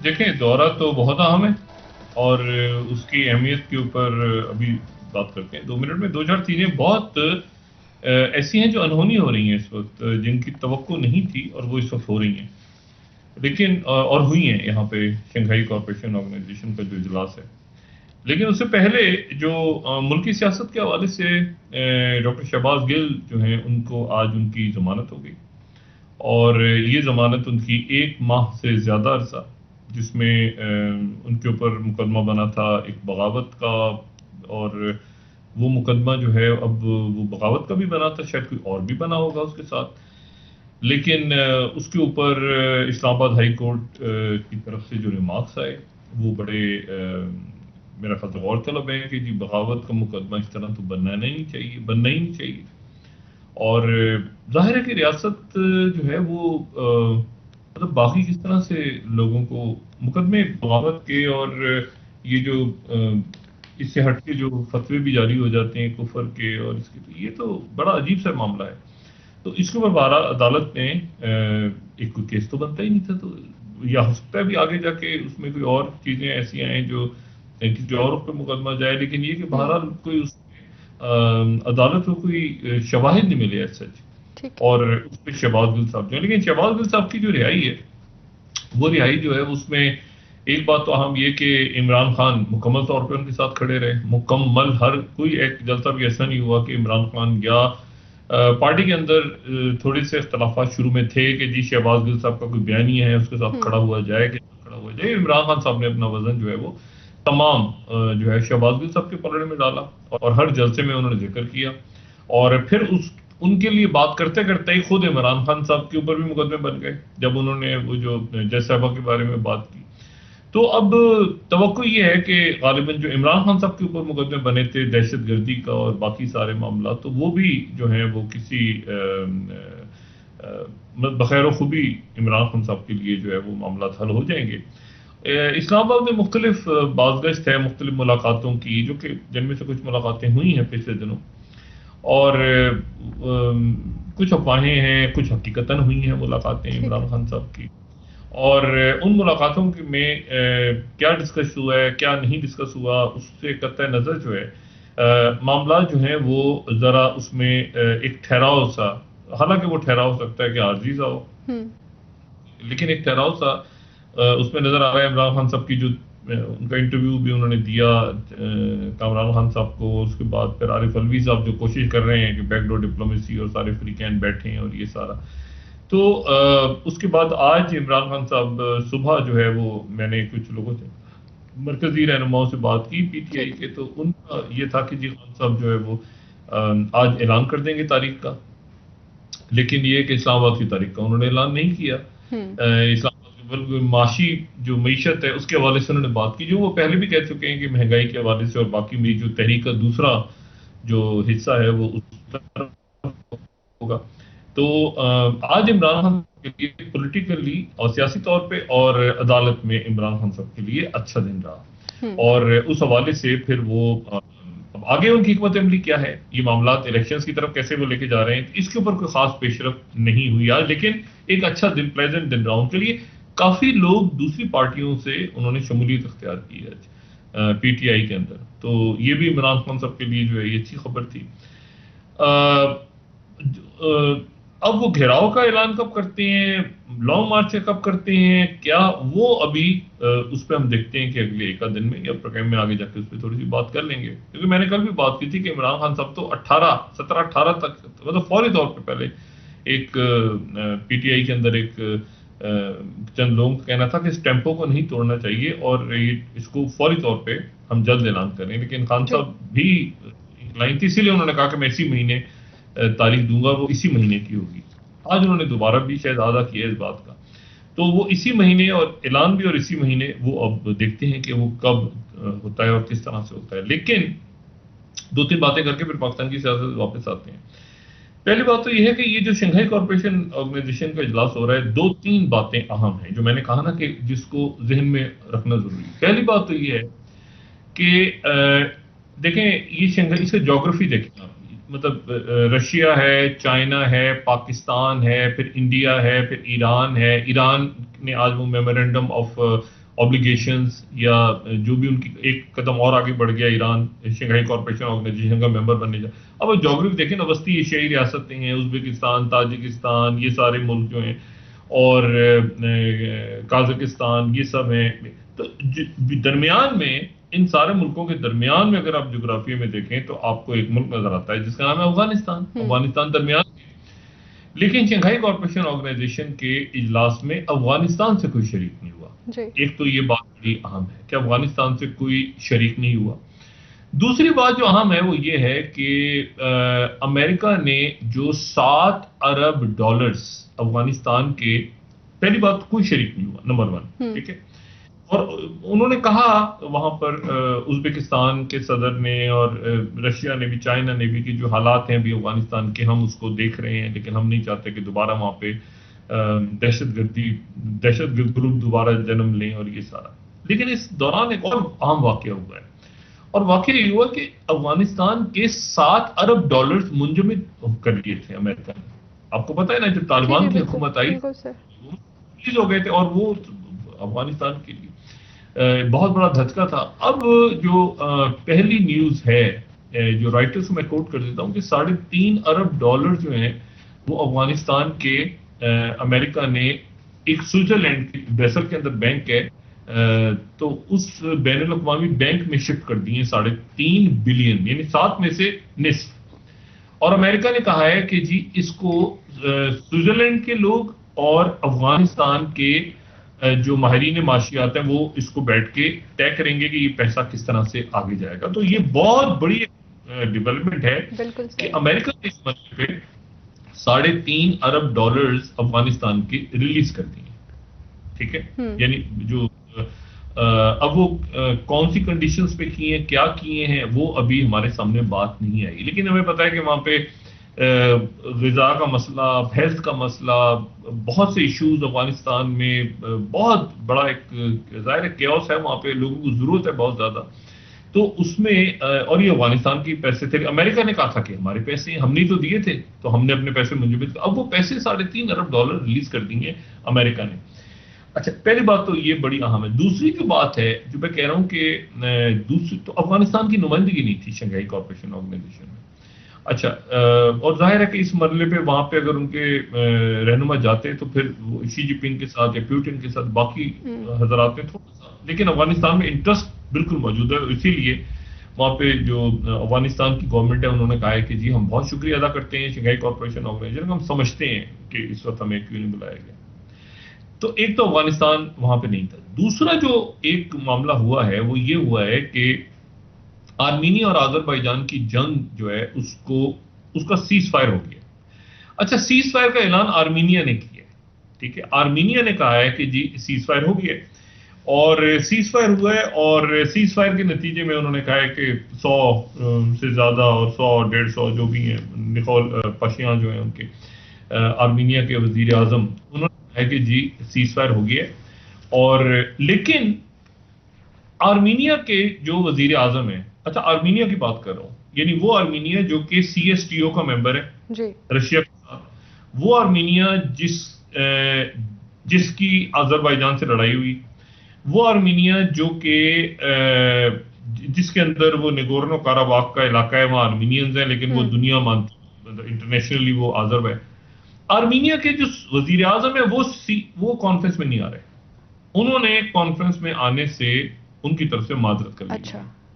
دیکھیں دورہ تو بہت اہم ہے اور اس کی اہمیت کے اوپر ابھی بات کرتے ہیں 2 منٹ میں. 2-4 چیزیں بہت ایسی ہیں جو انہونی ہو رہی ہیں اس وقت، جن کی توقع نہیں تھی اور وہ اس وقت ہو رہی ہیں، لیکن اور ہوئی ہیں یہاں پہ شنگھائی کوآپریشن آرگنائزیشن کا جو اجلاس ہے. لیکن اس سے پہلے جو ملکی سیاست کے حوالے سے ڈاکٹر شہباز گل جو ہیں ان کو آج ان کی ضمانت ہو گئی، اور یہ ضمانت ان کی 1 ماہ سے زیادہ عرصہ، جس میں ان کے اوپر مقدمہ بنا تھا ایک بغاوت کا، اور وہ مقدمہ جو ہے اب وہ بغاوت کا بھی بنا تھا، شاید کوئی اور بھی بنا ہوگا اس کے ساتھ، لیکن اس کے اوپر اسلام آباد ہائی کورٹ کی طرف سے جو ریمارکس آئے وہ بڑے میرا خیال سے غور طلب ہے کہ جی بغاوت کا مقدمہ اس طرح تو بننا ہی نہیں چاہیے. اور ظاہر ہے کہ ریاست جو ہے وہ مطلب باقی کس طرح سے لوگوں کو مقدمے بغاوت کے اور یہ جو اس سے ہٹ کے جو فتوے بھی جاری ہو جاتے ہیں کفر کے اور اس کے، تو یہ تو بڑا عجیب سا معاملہ ہے. تو اس کے اوپر بہرحال عدالت نے ایک کوئی کیس تو بنتا ہی نہیں تھا، تو یا ہو سکتا ہے بھی آگے جا کے اس میں کوئی اور چیزیں ایسی آئیں جو کسی اور پہ مقدمہ جائے، لیکن یہ کہ بہرحال کوئی اس عدالت کو کوئی شواہد نہیں ملے ایز سچ، اور اس پہ شہباز گل صاحب جو ہے، لیکن شہباز گل صاحب کی جو رہائی ہے وہ رہائی جو ہے اس میں ایک بات تو اہم یہ کہ عمران خان مکمل طور پہ ان کے ساتھ کھڑے رہے، مکمل، ہر کوئی ایک جلسہ بھی ایسا نہیں ہوا کہ عمران خان گیا. پارٹی کے اندر تھوڑے سے اختلافات شروع میں تھے کہ جی شہباز گل صاحب کا کوئی بیانی ہے اس کے ساتھ کھڑا ہوا جائے کہ کھڑا ہوا جائے. عمران خان صاحب نے اپنا وزن جو ہے وہ تمام جو ہے شہباز گل صاحب کے پلڑے میں ڈالا، اور ہر جلسے میں انہوں نے ذکر کیا، اور پھر ان کے لیے بات کرتے کرتے ہی خود عمران خان صاحب کے اوپر بھی مقدمے بن گئے جب انہوں نے وہ جو جج صاحبہ کے بارے میں بات کی. تو اب توقع یہ ہے کہ غالباً جو عمران خان صاحب کے اوپر مقدمے بنے تھے دہشت گردی کا اور باقی سارے معاملات، تو وہ بھی جو ہیں وہ کسی بخیر و خوبی عمران خان صاحب کے لیے جو ہے وہ معاملات حل ہو جائیں گے. اسلام آباد میں مختلف بازگشت ہے مختلف ملاقاتوں کی، جو کہ جن میں سے کچھ ملاقاتیں ہوئی ہیں پچھلے دنوں، اور کچھ افواہیں ہیں، کچھ حقیقتاً ہوئی ہیں ملاقاتیں عمران خان صاحب کی. اور ان ملاقاتوں میں کیا ڈسکس ہوا ہے کیا نہیں ڈسکس ہوا، اس سے قطع نظر جو ہے معاملات جو ہیں وہ ذرا اس میں ایک ٹھہراؤ سا، حالانکہ وہ ٹھہراؤ ہو سکتا ہے کہ عارضی سا ہو، لیکن ایک ٹھہراؤ سا اس میں نظر آ رہا ہے. عمران خان صاحب کی جو ان کا انٹرویو بھی انہوں نے دیا کامران خان صاحب کو، اس کے بعد پھر عارف الوی صاحب جو کوشش کر رہے ہیں کہ بیک ڈور ڈپلومیسی اور سارے فریقین بیٹھے ہیں اور یہ سارا. تو اس کے بعد آج عمران خان صاحب صبح جو ہے وہ میں نے کچھ لوگوں سے مرکزی رہنماؤں سے بات کی پی ٹی آئی کے، تو ان کا یہ تھا کہ جی خان صاحب جو ہے وہ آج اعلان کر دیں گے تاریخ کا، لیکن یہ کہ اسلام آباد کی تاریخ کا انہوں نے اعلان نہیں کیا. اسلام آباد بلکہ معاشی جو معیشت ہے اس کے حوالے سے انہوں نے بات کی، جو وہ پہلے بھی کہہ چکے ہیں کہ مہنگائی کے حوالے سے اور باقی میری جو تحریک کا دوسرا جو حصہ ہے وہ اس طرح ہوگا. تو آج عمران خان کے لیے پولیٹیکلی اور سیاسی طور پہ اور عدالت میں عمران خان صاحب کے لیے اچھا دن رہا، اور اس حوالے سے پھر وہ آگے ان کی حکمت عملی کیا ہے، یہ معاملات الیکشنز کی طرف کیسے وہ لے کے جا رہے ہیں، اس کے اوپر کوئی خاص پیش رفت نہیں ہوئی آج، لیکن ایک اچھا دن، پلیزنٹ دن رہا ان کے لیے. کافی لوگ دوسری پارٹیوں سے انہوں نے شمولیت اختیار کی ہے پی ٹی آئی کے اندر، تو یہ بھی عمران خان صاحب کے لیے جو ہے یہ اچھی خبر تھی. اب وہ گھیراؤ کا اعلان کب کرتے ہیں، لانگ مارچ کب کرتے ہیں، کیا وہ ابھی اس پہ ہم دیکھتے ہیں کہ اگلے ایک دن میں یا پروگرام میں آگے جا کے اس پہ تھوڑی سی بات کر لیں گے، کیونکہ میں نے کل بھی بات کی تھی کہ عمران خان صاحب تو 17-18 تک مطلب فوری طور پہ پہلے ایک پی ٹی آئی کے اندر ایک چند لوگوں کا کہنا تھا کہ اس ٹیمپو کو نہیں توڑنا چاہیے اور اس کو فوری طور پہ ہم جلد اعلان کریں، لیکن خان صاحب بھی لائن تھی، اسی لیے انہوں نے کہا کہ میں اسی مہینے تاریخ دوں گا، وہ اسی مہینے کی ہوگی. آج انہوں نے دوبارہ بھی شاید اعادہ کیا اس بات کا، تو وہ اسی مہینے اور اعلان بھی اور اسی مہینے، وہ اب دیکھتے ہیں کہ وہ کب ہوتا ہے اور کس طرح سے ہوتا ہے. لیکن 2-3 باتیں کر کے پھر پاکستان کی سیاست واپس آتے ہیں. پہلی بات تو یہ ہے کہ یہ جو شنگھائی کوآپریشن آرگنائزیشن کا اجلاس ہو رہا ہے، 2-3 باتیں اہم ہیں جو میں نے کہا نا کہ جس کو ذہن میں رکھنا ضروری ہے. پہلی بات تو یہ ہے کہ دیکھیں یہ شنگھائی، اس کا جغرافی دیکھیں آپ، مطلب رشیا ہے، چائنا ہے، پاکستان ہے، پھر انڈیا ہے، پھر ایران ہے. ایران نے آج وہ میمورینڈم آف آبلیگیشنز یا جو بھی ان کی ایک قدم اور آگے بڑھ گیا ایران شنگھائی کارپوریشن آرگنائزیشن کا ممبر بننے جا. اب جغرافی دیکھیں نا، وسطی ایشیائی ریاستیں ہیں، ازبکستان، تاجکستان، یہ سارے ملک جو ہیں، اور قازقستان، یہ سب ہیں. تو درمیان میں ان سارے ملکوں کے درمیان میں اگر آپ جغرافیہ میں دیکھیں تو آپ کو ایک ملک نظر آتا ہے جس کا نام ہے افغانستان. افغانستان درمیان. لیکن شنگھائی کارپوریشن آرگنائزیشن کے اجلاس میں افغانستان سے کوئی شریک نہیں ہوا. ایک تو یہ بات بڑی اہم ہے کہ افغانستان سے کوئی شریک نہیں ہوا. دوسری بات جو اہم ہے وہ یہ ہے کہ امریکہ نے جو $7 ارب افغانستان کے، پہلی بات کوئی شریک نہیں ہوا، نمبر 1. ٹھیک ہے. اور انہوں نے کہا وہاں پر ازبکستان کے صدر نے اور رشیا نے بھی، چائنا نے بھی، کہ جو حالات ہیں بھی افغانستان کے، ہم اس کو دیکھ رہے ہیں لیکن ہم نہیں چاہتے کہ دوبارہ وہاں پہ دہشت گرد گروپ دوبارہ جنم لیں اور یہ سارا. لیکن اس دوران ایک اور اہم واقعہ ہوا ہے، اور واقعہ یہ ہوا کہ افغانستان کے $7 ارب منجمد کر لیے تھے امریکہ نے. آپ کو پتہ ہے نا، جب طالبان کی حکومت آئی ریلیز ہو گئے تھے، اور وہ افغانستان کے لیے بہت بڑا دھچکا تھا. اب جو پہلی نیوز ہے جو رائٹرز کو میں کوٹ کر دیتا ہوں کہ $3.5 ارب جو ہیں وہ افغانستان کے امریکہ نے ایک سوئٹزرلینڈ کے بیسل کے اندر بینک ہے تو اس بین الاقوامی بینک میں شفٹ کر دیے 3.5 بلین، یعنی 7 میں سے نصف. اور امریکہ نے کہا ہے کہ جی اس کو سوئٹزرلینڈ کے لوگ اور افغانستان کے جو ماہرین معاشیات ہیں وہ اس کو بیٹھ کے طے کریں گے کہ یہ پیسہ کس طرح سے آگے جائے گا. تو یہ بہت بڑی ڈیولپمنٹ ہے کہ امریکہ نے اس مسئلے پہ $3.5 ارب افغانستان کی ریلیز کر دی. ٹھیک ہے. یعنی جو اب وہ کون سی کنڈیشنز پہ کیے ہیں، کیا کیے ہیں، وہ ابھی ہمارے سامنے بات نہیں آئی. لیکن ہمیں پتہ ہے کہ وہاں پہ غذا کا مسئلہ، ہیلتھ کا مسئلہ، بہت سے ایشوز افغانستان میں، بہت بڑا ایک ظاہر کیوس ہے وہاں پہ، لوگوں کو ضرورت ہے بہت زیادہ. تو اس میں اور یہ افغانستان کے پیسے تھے. امریکہ نے کہا تھا کہ ہمارے پیسے ہم نے تو دیے تھے تو ہم نے اپنے پیسے منجمد. اب وہ پیسے $3.5 ارب ریلیز کر دیں گے امریکہ نے. اچھا، پہلی بات تو یہ بڑی اہم ہے. دوسری جو بات ہے جو میں کہہ رہا ہوں کہ دوسری تو افغانستان کی نمائندگی نہیں تھی شنگھائی کارپوریشن آرگنائزیشن میں. اچھا، اور ظاہر ہے کہ اس مرحلے پہ وہاں پہ اگر ان کے رہنما جاتے ہیں تو پھر وہ شی جن پنگ کے ساتھ یا پیوٹن کے ساتھ باقی حضرات میں تھوڑا سا، لیکن افغانستان میں انٹرسٹ بالکل موجود ہے. اسی لیے وہاں پہ جو افغانستان کی گورنمنٹ ہے انہوں نے کہا ہے کہ جی ہم بہت شکریہ ادا کرتے ہیں شنگھائی کارپوریشن آرگنائزیشن، ہم سمجھتے ہیں کہ اس وقت ہمیں کیوں نہیں بلایا گیا. تو ایک تو افغانستان وہاں پہ نہیں تھا. دوسرا جو ایک معاملہ ہوا ہے وہ یہ ہوا ہے کہ آرمینیا اور آذربائیجان کی جنگ جو ہے اس کا سیز فائر ہو گیا. اچھا، سیز فائر کا اعلان آرمینیا نے کیا ہے. ٹھیک ہے. آرمینیا نے کہا ہے کہ جی سیز فائر ہو گیا اور سیز فائر ہوا ہے، اور سیز فائر کے نتیجے میں انہوں نے کہا ہے کہ 100 سے زیادہ اور 100-150 جو بھی ہیں نکول پشیاں جو ہیں ان کے آرمینیا کے وزیر اعظم، انہوں نے کہا ہے کہ جی سیز فائر ہو گیا. اور لیکن آرمینیا کے جو وزیر اعظم ہیں، اچھا آرمینیا کی بات کر رہا ہوں، یعنی وہ آرمینیا جو کہ CSTO کا ممبر ہے رشیا کے ساتھ، وہ آرمینیا جس کی آذربائیجان سے لڑائی ہوئی، وہ آرمینیا جو کہ جس کے اندر وہ نیگورنو کاراباخ کا علاقہ ہے، وہاں آرمینینز ہیں لیکن وہ دنیا مانتی انٹرنیشنلی وہ آذر ہے. آرمینیا کے جو وزیر اعظم ہے وہ کانفرنس میں نہیں آ رہے. انہوں نے کانفرنس میں آنے سے ان کی طرف سے معذرت کر لی.